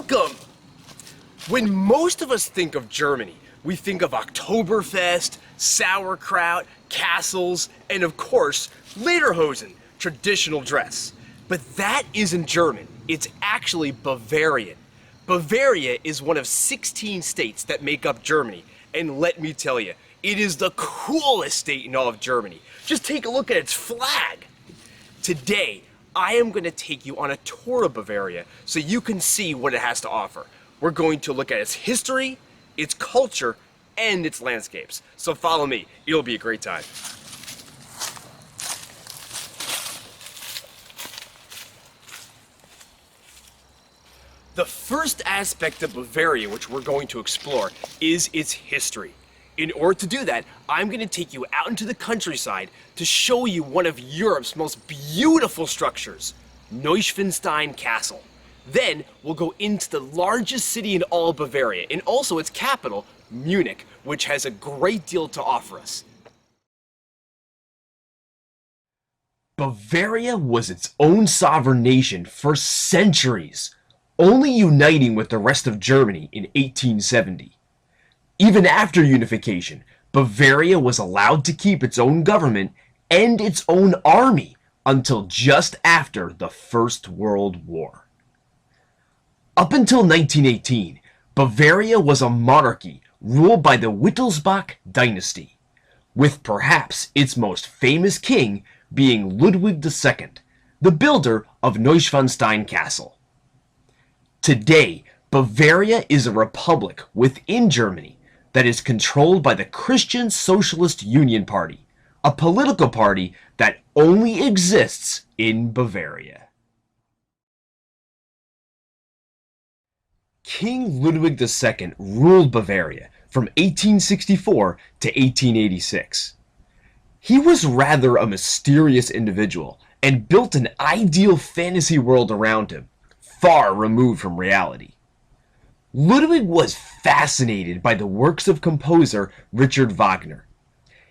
Welcome! When most of us think of Germany, we think of Oktoberfest, sauerkraut, castles, and of course, lederhosen, traditional dress. But that isn't German, it's actually Bavarian. Bavaria is one of 16 states that make up Germany, and let me tell you, it is the coolest state in all of Germany. Just take a look at its flag. Today, I am going to take you on a tour of Bavaria so you can see what it has to offer. We're going to look at its history, its culture, and its landscapes. So follow me, it'll be a great time. The first aspect of Bavaria which we're going to explore is its history. In order to do that, I'm going to take you out into the countryside to show you one of Europe's most beautiful structures, Neuschwanstein Castle. Then we'll go into the largest city in all of Bavaria, and also its capital, Munich, which has a great deal to offer us. Bavaria was its own sovereign nation for centuries, only uniting with the rest of Germany in 1870. Even after unification, Bavaria was allowed to keep its own government and its own army until just after the First World War. Up until 1918, Bavaria was a monarchy ruled by the Wittelsbach dynasty, with perhaps its most famous king being Ludwig II, the builder of Neuschwanstein Castle. Today, Bavaria is a republic within Germany that is controlled by the Christian Socialist Union Party, a political party that only exists in Bavaria. King Ludwig II ruled Bavaria from 1864 to 1886. He was rather a mysterious individual and built an ideal fantasy world around him, far removed from reality. Ludwig was fascinated by the works of composer Richard Wagner.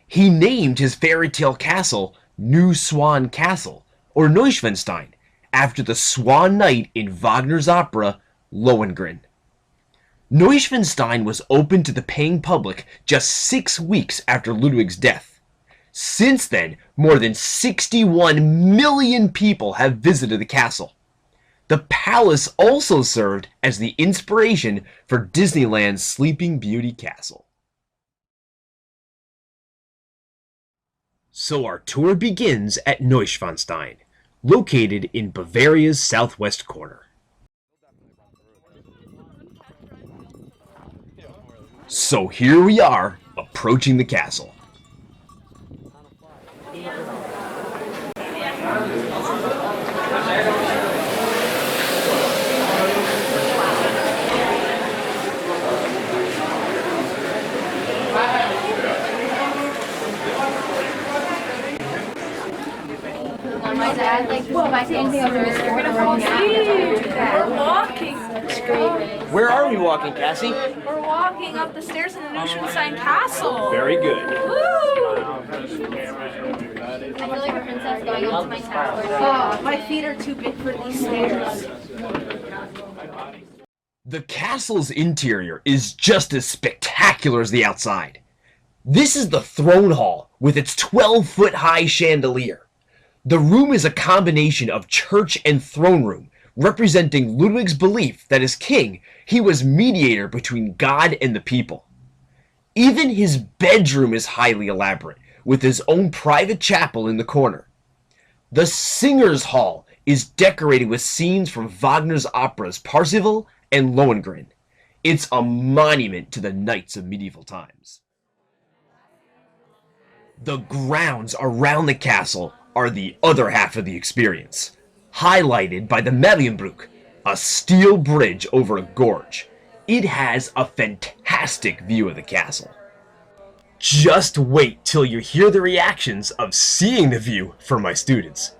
He named his fairy tale castle New Swan Castle, or Neuschwanstein, after the Swan Knight in Wagner's opera Lohengrin. Neuschwanstein was opened to the paying public just 6 weeks after Ludwig's death. Since then, more than 61 million people have visited the castle. The palace also served as the inspiration for Disneyland's Sleeping Beauty Castle. So our tour begins at Neuschwanstein, located in Bavaria's southwest corner. So here we are, approaching the castle. We're walking. Where are we walking, Cassie? We're walking up the stairs in the Neuschwanstein Castle. Very good. Woo! I feel like a princess going up to my tower. Oh, my feet are too big for these stairs. The castle's interior is just as spectacular as the outside. This is the throne hall with its 12-foot-high chandelier. The room is a combination of church and throne room, representing Ludwig's belief that as king, he was mediator between God and the people. Even his bedroom is highly elaborate, with his own private chapel in the corner. The Singers' Hall is decorated with scenes from Wagner's operas Parsifal and Lohengrin. It's a monument to the knights of medieval times. The grounds around the castle are the other half of the experience, highlighted by the Marienbrücke, a steel bridge over a gorge. It has a fantastic view of the castle. Just wait till you hear the reactions of seeing the view from my students.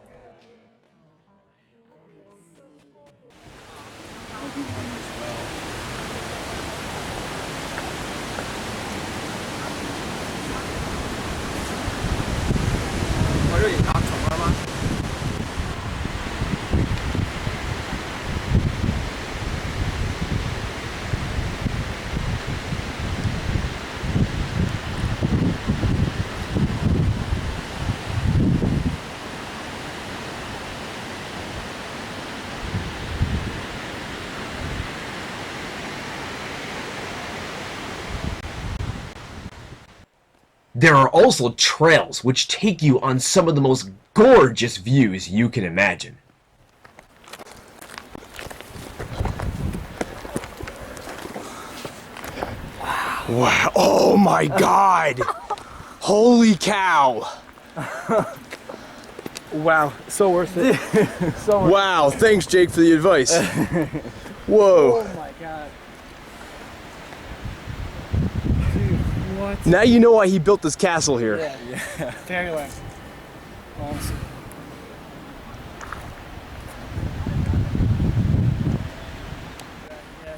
There are also trails which take you on some of the most gorgeous views you can imagine. Wow. Oh my god! Holy cow! Wow, so worth it. So worth Wow, thanks Jake for the advice. Whoa. Oh my god. Dude, what? Now you know why he built this castle here. Yeah. Very well. Awesome.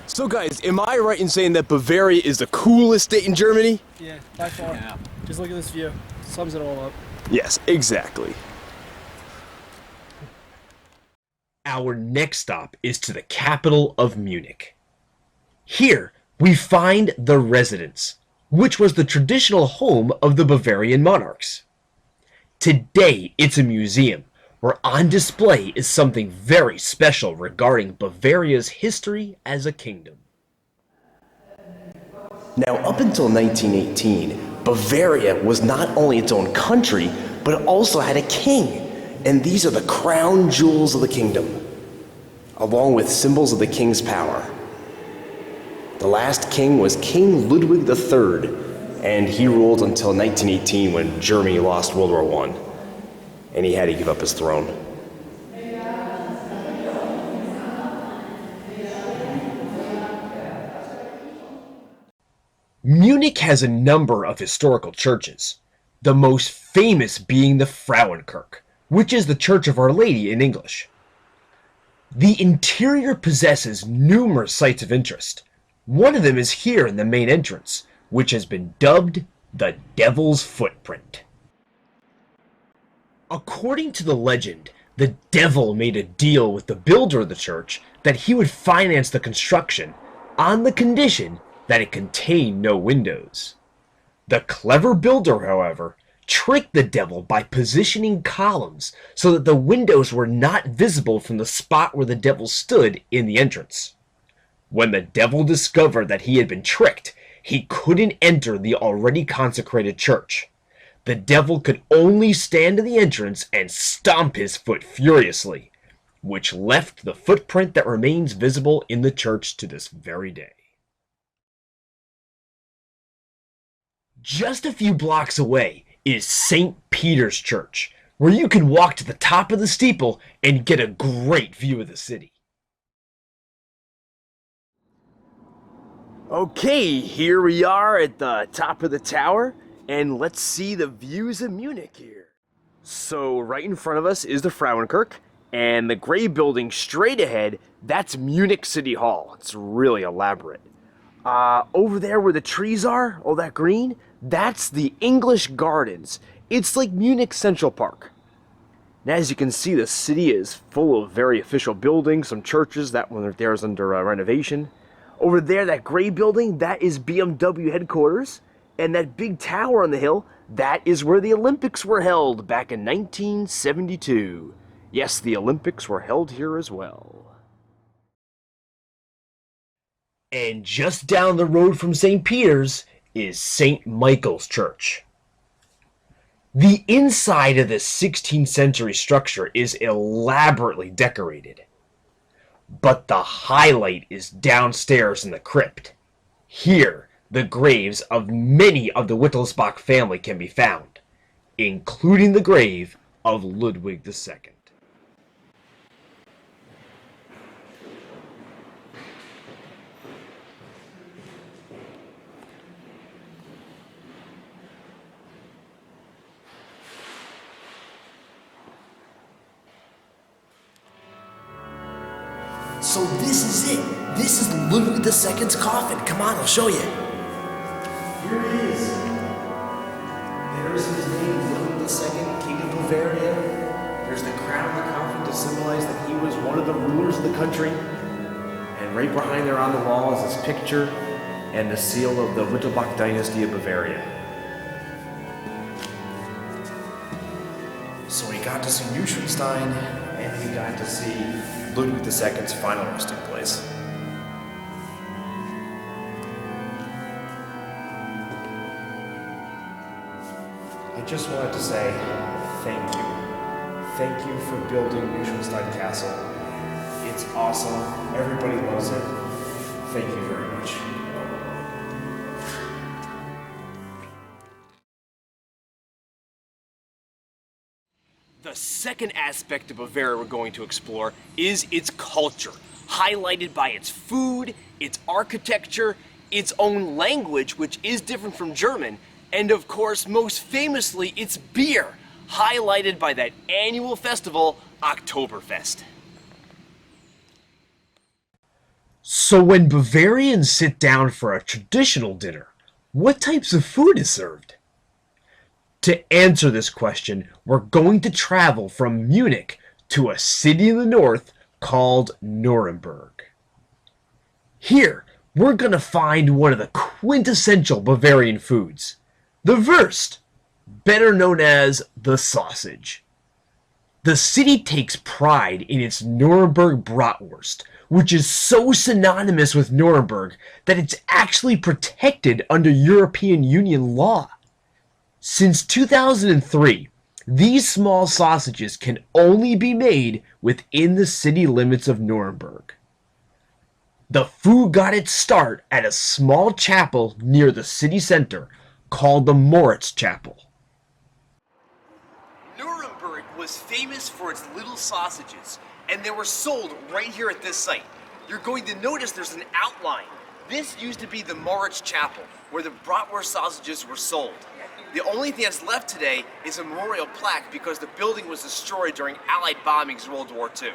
So guys, am I right in saying that Bavaria is the coolest state in Germany? Yeah, by far. Yeah. Just look at this view. Sums it all up. Yes, exactly. Our next stop is to the capital of Munich. Here, we find the residence, which was the traditional home of the Bavarian monarchs. Today, it's a museum, where on display is something very special regarding Bavaria's history as a kingdom. Now, up until 1918, Bavaria was not only its own country, but it also had a king. And these are the crown jewels of the kingdom, along with symbols of the king's power. The last king was King Ludwig III, and he ruled until 1918 when Germany lost World War I, and he had to give up his throne. Munich has a number of historical churches, the most famous being the Frauenkirche, which is the Church of Our Lady in English. The interior possesses numerous sites of interest. One of them is here in the main entrance, which has been dubbed the Devil's Footprint. According to the legend, the devil made a deal with the builder of the church that he would finance the construction on the condition that it contained no windows. The clever builder, however, tricked the devil by positioning columns so that the windows were not visible from the spot where the devil stood in the entrance. When the devil discovered that he had been tricked, he couldn't enter the already consecrated church. The devil could only stand in the entrance and stomp his foot furiously, which left the footprint that remains visible in the church to this very day. Just a few blocks away is St. Peter's Church, where you can walk to the top of the steeple and get a great view of the city. Okay, here we are at the top of the tower, and let's see the views of Munich here. So right in front of us is the Frauenkirche, and the gray building straight ahead, that's Munich City Hall. It's really elaborate. Over there where the trees are, all that green, that's the English Gardens. It's like Munich Central Park. Now, as you can see, the city is full of very official buildings, some churches. That one there is under renovation. Over there, that gray building, that is BMW headquarters. And that big tower on the hill, that is where the Olympics were held back in 1972. Yes, the Olympics were held here as well. And just down the road from St. Peter's is St. Michael's Church. The inside of this 16th century structure is elaborately decorated. But the highlight is downstairs in the crypt. Here, the graves of many of the Wittelsbach family can be found, including the grave of Ludwig II. So this is it. This is Ludwig II's coffin. Come on, I'll show you. Here it is. There's his name, Ludwig II, King of Bavaria. There's the crown on the coffin to symbolize that he was one of the rulers of the country. And right behind there on the wall is his picture and the seal of the Wittelsbach dynasty of Bavaria. So we got to see Neuschwanstein, and we got to see Ludwig II's final resting place. I just wanted to say thank you. Thank you for building Neuschwanstein Castle. It's awesome. Everybody loves it. Thank you very much. The second aspect of Bavaria we're going to explore is its culture, highlighted by its food, its architecture, its own language, which is different from German, and of course, most famously, its beer, highlighted by that annual festival, Oktoberfest. So when Bavarians sit down for a traditional dinner, what types of food is served? To answer this question, we're going to travel from Munich to a city in the north called Nuremberg. Here, we're going to find one of the quintessential Bavarian foods, the Wurst, better known as the sausage. The city takes pride in its Nuremberg bratwurst, which is so synonymous with Nuremberg that it's actually protected under European Union law. Since 2003, these small sausages can only be made within the city limits of Nuremberg. The food got its start at a small chapel near the city center called the Moritz Chapel. Nuremberg was famous for its little sausages, and they were sold right here at this site. You're going to notice there's an outline. This used to be the Moritz Chapel, where the bratwurst sausages were sold. The only thing that's left today is a memorial plaque because the building was destroyed during Allied bombings in World War II.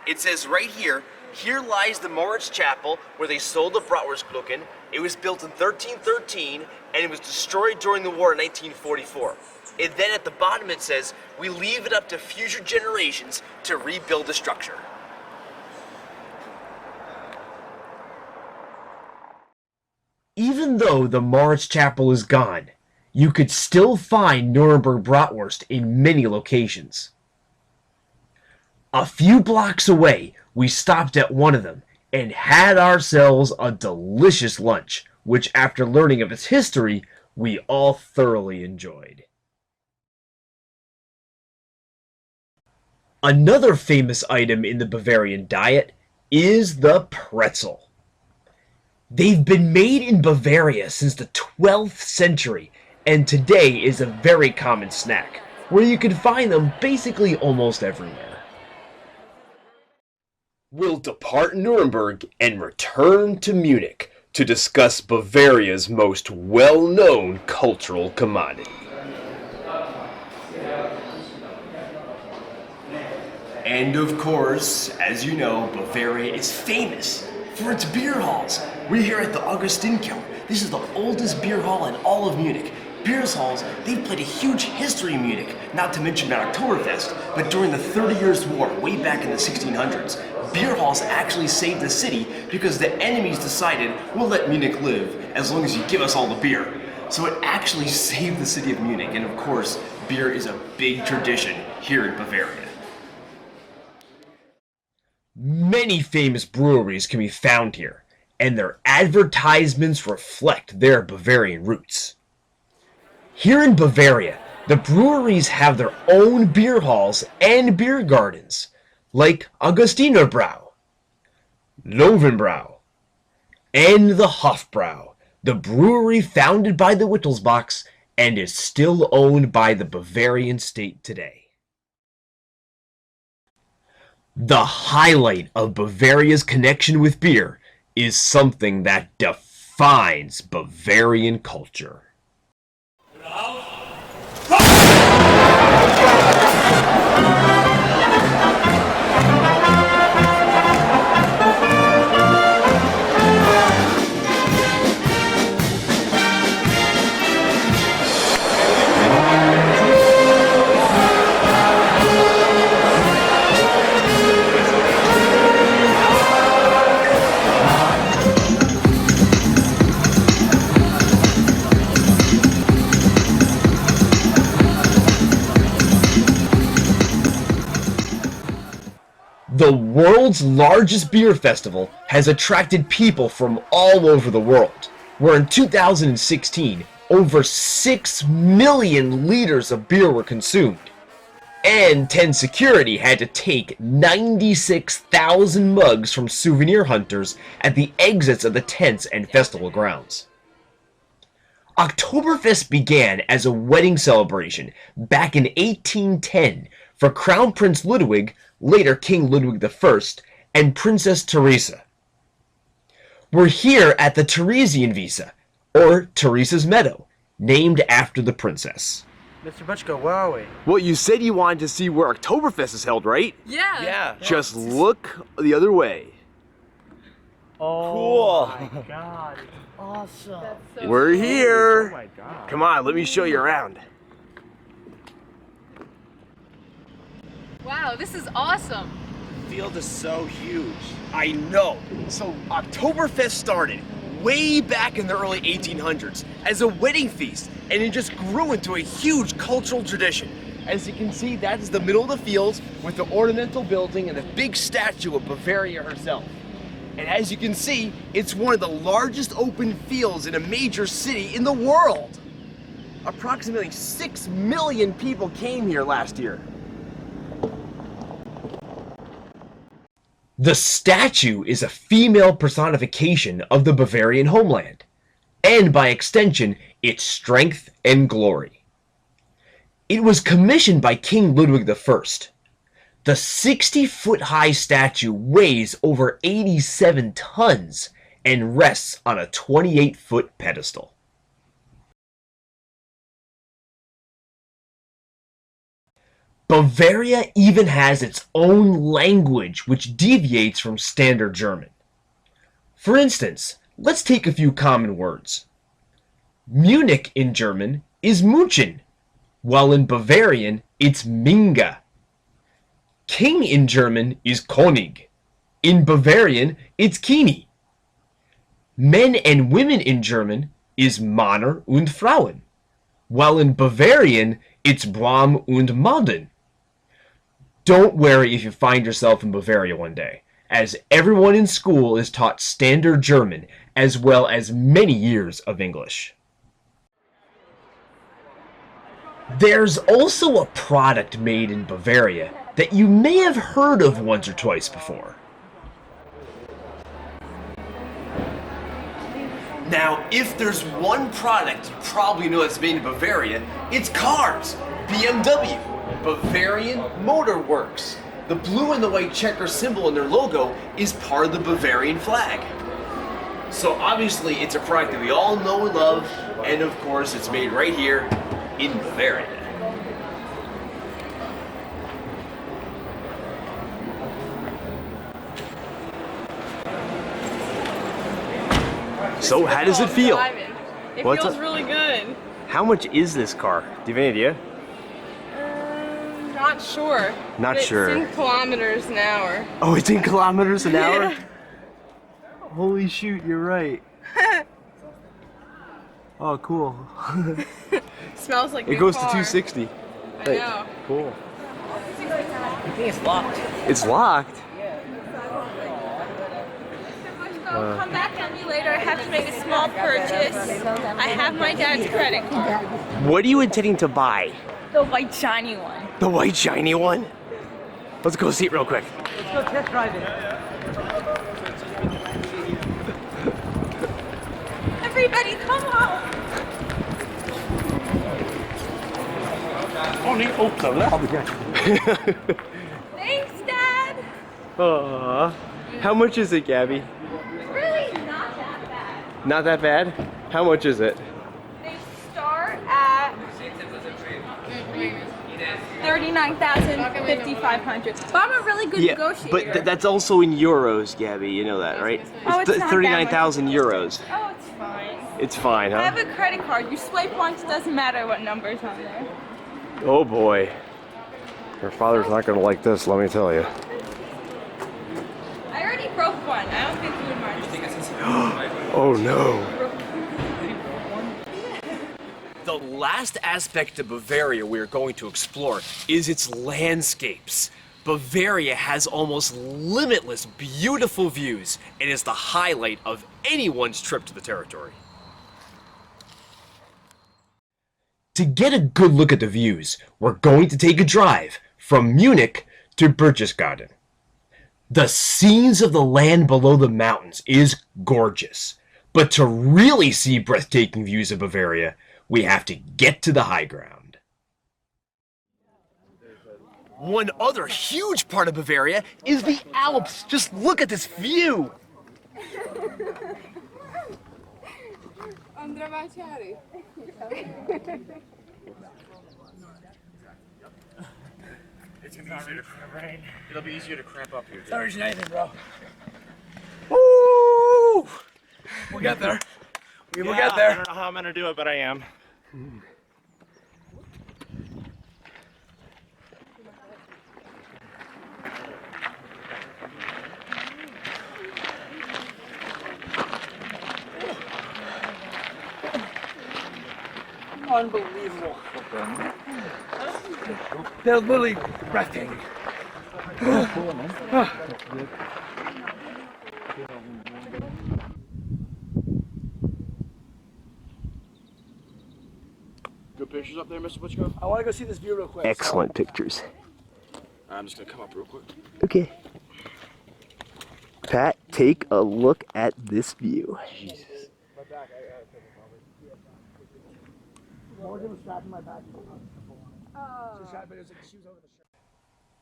It says right here, here lies the Moritz Chapel where they sold the bratwurstglucken. It was built in 1313 and it was destroyed during the war in 1944. And then at the bottom it says, we leave it up to future generations to rebuild the structure. Even though the Moritz Chapel is gone, you could still find Nuremberg bratwurst in many locations. A few blocks away, we stopped at one of them and had ourselves a delicious lunch, which after learning of its history, we all thoroughly enjoyed. Another famous item in the Bavarian diet is the pretzel. They've been made in Bavaria since the 12th century, and today is a very common snack, where you can find them basically almost everywhere. We'll depart Nuremberg and return to Munich to discuss Bavaria's most well-known cultural commodity. And of course, as you know, Bavaria is famous for its beer halls. We're here at the Augustinkeller. This is the oldest beer hall in all of Munich. Beer halls, they've played a huge history in Munich, not to mention about Oktoberfest, but during the 30 Years' War, way back in the 1600s, beer halls actually saved the city because the enemies decided, we'll let Munich live as long as you give us all the beer. So it actually saved the city of Munich, and of course, beer is a big tradition here in Bavaria. Many famous breweries can be found here, and their advertisements reflect their Bavarian roots. Here in Bavaria, the breweries have their own beer halls and beer gardens, like Augustinerbrau, Löwenbrau, and the Hofbrau, the brewery founded by the Wittelsbachs and is still owned by the Bavarian state today. The highlight of Bavaria's connection with beer is something that defines Bavarian culture. The world's largest beer festival has attracted people from all over the world, where in 2016, over 6 million liters of beer were consumed. And 10 security had to take 96,000 mugs from souvenir hunters at the exits of the tents and festival grounds. Oktoberfest began as a wedding celebration back in 1810 for Crown Prince Ludwig, later King Ludwig I, and Princess Teresa. We're here at the Theresienwiese, or Teresa's Meadow, named after the princess. Mr. Butchko, where are we? Well, you said you wanted to see where Oktoberfest is held, right? Yeah. Just look the other way. Oh, Cool. my God. It's awesome. We're here. Oh my God. Come on, let me show you around. Wow, this is awesome. The field is so huge. I know. So Oktoberfest started way back in the early 1800s as a wedding feast, and it just grew into a huge cultural tradition. As you can see, that is the middle of the fields with the ornamental building and the big statue of Bavaria herself. And as you can see, it's one of the largest open fields in a major city in the world. Approximately 6 million people came here last year. The statue is a female personification of the Bavarian homeland, and by extension, its strength and glory. It was commissioned by King Ludwig I. The 60-foot-high statue weighs over 87 tons and rests on a 28-foot pedestal. Bavaria even has its own language which deviates from standard German. For instance, let's take a few common words. Munich in German is München, while in Bavarian it's Minga. King in German is König. In Bavarian it's Kini. Men and women in German is Männer und Frauen, while in Bavarian it's Bram und Maden. Don't worry if you find yourself in Bavaria one day, as everyone in school is taught standard German as well as many years of English. There's also a product made in Bavaria that you may have heard of once or twice before. Now, if there's one product you probably know that's made in Bavaria, it's cars. BMW, Bavarian Motor Works. The blue and the white checker symbol in their logo is part of the Bavarian flag. So obviously it's a product that we all know and love, and of course it's made right here in Bavaria. So how does it feel? It What's feels up? really good. How much is this car? Do you have any idea? Not sure. Not But sure. It's in kilometers an hour. Oh, it's in kilometers an hour? Yeah. Holy shoot, you're right. Oh, cool. Smells like It new goes to car. 260. I know. Cool. I think it's locked. It's locked? Come back at me later. I have to make a small purchase. I have my dad's credit card. What are you intending to buy? The white shiny one. The white shiny one? Let's go see it real quick. Let's go test drive it. Everybody, come on. Thanks, Dad. How much is it, Gabby? Really not that bad. Not that bad? How much is it? They start at 39,500. But I'm a really good negotiator. but that's also in euros, Gabby. You know that, right? Oh, it's not that 39,000 euros. Oh, it's fine. It's fine, I huh? have a credit card. You swipe once, doesn't matter what number's on there. Oh boy. Your father's not gonna like this, let me tell you. I already broke one. I don't think you would mind. Oh no. The last aspect of Bavaria we are going to explore is its landscapes. Bavaria has almost limitless beautiful views and is the highlight of anyone's trip to the territory. To get a good look at the views, we're going to take a drive from Munich to Berchtesgaden. The scenes of the land below the mountains is gorgeous, but to really see breathtaking views of Bavaria, we have to get to the high ground. One other huge part of Bavaria is the Alps. Just look at this view. It's gonna be easier to cramp rain. It'll be easier to cramp up here. Not reaching anything, bro. Woo! We'll get there. We will Yeah, get I there. don't know how I'm gonna do it, but I am. Unbelievable. They're literally breathtaking. Good pictures up there, Mr. Butchko? I want to go see this view real quick. Excellent pictures. I'm just gonna come up real quick. Okay. Pat, take a look at this view. Jesus.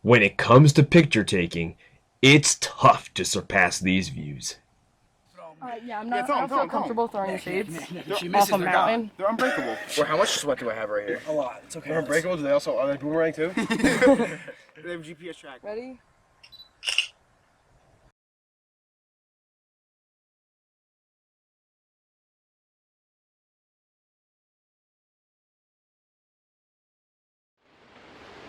When it comes to picture taking, it's tough to surpass these views. Yeah, I'm not. throw 'em, I don't throw 'em, feel comfortable throwing shades She off a mountain. They're unbreakable. Well, how much sweat do I have right here? A lot. It's okay. They're unbreakable. Do they also are they boomerang too? They have GPS track. Ready?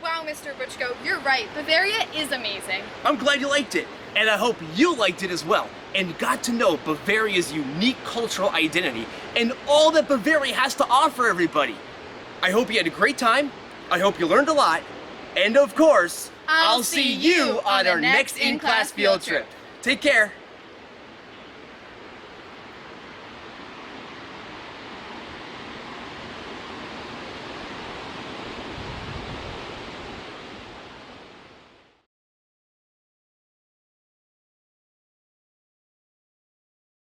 Wow, Mr. Butchko, you're right. Bavaria is amazing. I'm glad you liked it, and I hope you liked it as well, and got to know Bavaria's unique cultural identity and all that Bavaria has to offer everybody. I hope you had a great time, I hope you learned a lot, and of course, I'll see you on our next in-class field trip. Take care.